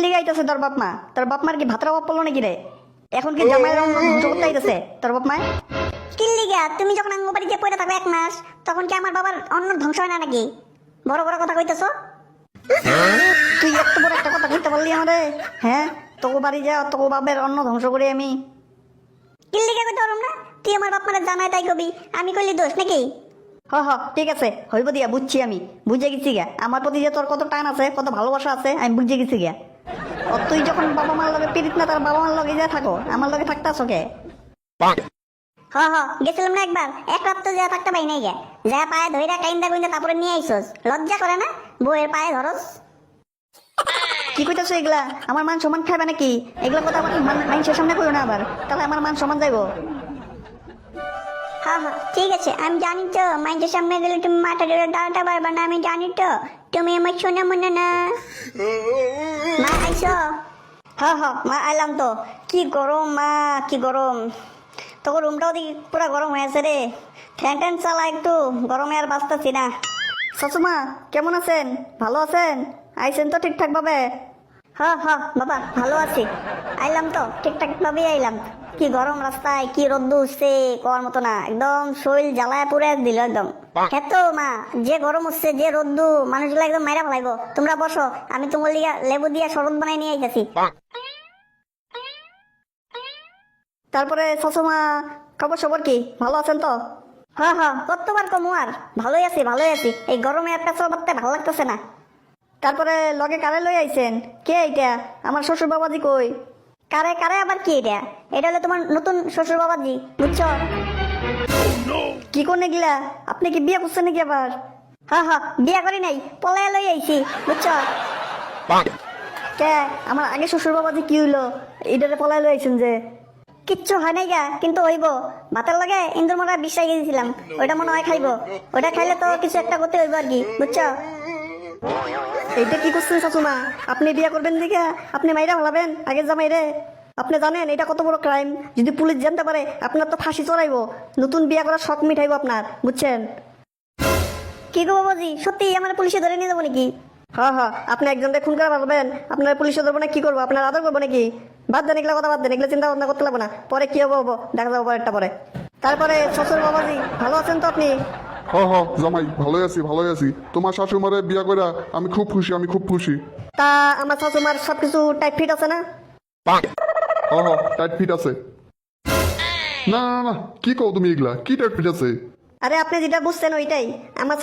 লিগে আইতাছে তোর বাপ মার কি ভাতরা বাপ পড়লো নাকি রে? এখন কি জামাইয়ের অন্য ধ্বংস করতে আইতাছে তোর বাপ মায়? কি লিগা তুমি যখন আঙ্গবাড়িতে পড়ে থাকবে 1 মাস তখন কি আমার বাবার অন্য ধ্বংস হয় না নাকি? বড় বড় কথা কইতেছো। তুই এত বড় একটা কথা কইতে পারলি আমারে? হ্যাঁ, তোকে বাড়ি যা, তোকে বাপের অন্ন ধ্বংস করি আমি। কি লিগা কইতে পারুম না? তুই আমার বাপ মারে জানাই তাই কবি, আমি কইলি দোষ নাকি? হ হ, ঠিক আছে, হইব দিয়া, বুঝছি, আমি বুঝে গেছি গা। আমার প্রতি যে তোর কত টান আছে, কত ভালোবাসা আছে, আমি বুঝে গেছি গা। ও তুই যখন বাবা মার লগে পিরিত না, তার বাবা মার লগে যা থাকো, আমার লগে থাকতাছ কে? হ গেছিলাম না একবার, এক রাত তো যা থাকতে পাই নাই গে। যা পায়ে ধইরা কাইন্দা কইন্দা তারপরে নিয়ে আইছস, লজ্জা করে না বউয়ের পায়ে ধরস? কি কইতাছো এগুলা? আমার মান সম্মান খাইবা নাকি? এগুলা কথা আমার মানুষের সামনে কইও না আবার, তাহলে আমার মান সম্মান যাইবো। হ্যাঁ ঠিক আছে, আমি জানি তো মাইন্ডের সামনে গেলে তুমি মাথা ধরে দাঁড়াতে পারবে না, আমি জানি তো তুমি আমার শোনা মনে না। মা আইসো? হ্যাঁ মা আইলাম তো। কি গরম মা, কি গরম! তোর রুমটাও দেখি পুরা গরম হয়ে আছে রে। ফ্যান ট্যান চালা একটু, গরমে আর বাঁচতেছি না। শাশুমা কেমন আছেন? ভালো আছেন? আইছেন তো ঠিকঠাক ভাবে? হ্যাঁ বাবা ভালো আছি, আইলাম তো ঠিকঠাক ভাবেই আইলাম। কি গরম রাস্তায়, কি রোদ্দু উঠছে, কওয়ার মতো না, একদম শরীর জ্বালায় পুরে দিল একদম। হ্যাঁ তো মা, যে গরম হচ্ছে, যে রোদ্দু, মানুষগুলো একদম মাইরা ফেলাইবো। তোমরা বসো, আমি তোমার লিগা লেবু দিয়া শরবত বানাই নিয়ে আইতাছি। তারপরে শাশুমা, খবর সবর কি, ভালো আছেন তো? হ্যাঁ কতবার কমু আর, ভালোই আছি। এই গরমে একটা চলতে ভালো লাগতেছে না। তারপরে লগে কারে লই আইছেন? কে এইটা? আমার শ্বশুর বাবাজি কই? কারে আবার কি এটা? এটা হলো তোমার নতুন শ্বশুর বাবাজি, বুঝছো? কি কোনে গিলা? আপনি কি বিয়ে করছেন নাকি আবার? হ্যাঁ বিয়া করি নাই, পলাইয়া লই আইছি, বুঝছো? কে আমার আগে শ্বশুর বাবাজি কি হইলো? এটারে পলাই লই আইছেন যে? কিচ্ছু হয় নাই গা, কিন্তু হইব। ভাতের লগে ইন্দুর মরা বিশ্বাস গেছিলাম, ওইটা মনে হয় খাইবো। ওইটা খাইলে তো কিছু একটা করতে হইব আর কি, বুঝছো? এইটা কি করছেন শাশুমা? আপনি বিয়ে করবেন দিকে আপনি মাইরা ভালাবেন আগের জামাই রে? আপনি জানেন এটা কত বড় ক্রাইম? যদি পুলিশ জানতে পারে আপনার তো ফাঁসি চড়াইবো, নতুন বিয়ে করার শখ মিটাইবো আপনার, বুঝছেন? কি গো বাবাজি, সত্যি আমার পুলিশে ধরে নিয়ে যাবো নাকি? হ্যাঁ, আপনি একজনকে খুন করে পারবেন, আপনার পুলিশে ধরবো না, কি করবো, আপনার আদর করবো নাকি? বাদ দেন এগুলা কথা, বাদ দেন, এগুলো চিন্তা ভাবনা করতে লাগবো না। পরে কি হবো দেখা যাবো পরেরটা পরে। তারপরে শ্বশুর বাবাজি ভালো আছেন তো আপনি? জামাই ভালোই আছি। তোমার শাশুমারে বিয়া কইরা আমি খুব খুশি। তা আমার শাশুমার সবকিছু টাইট ফিট আছে না? টাইট ফিট আছে। না কি কও তুমি এগুলা? কি টাইট ফিট আছে? আরে আপনি যেটা বুঝছেন ওইটাই। আমার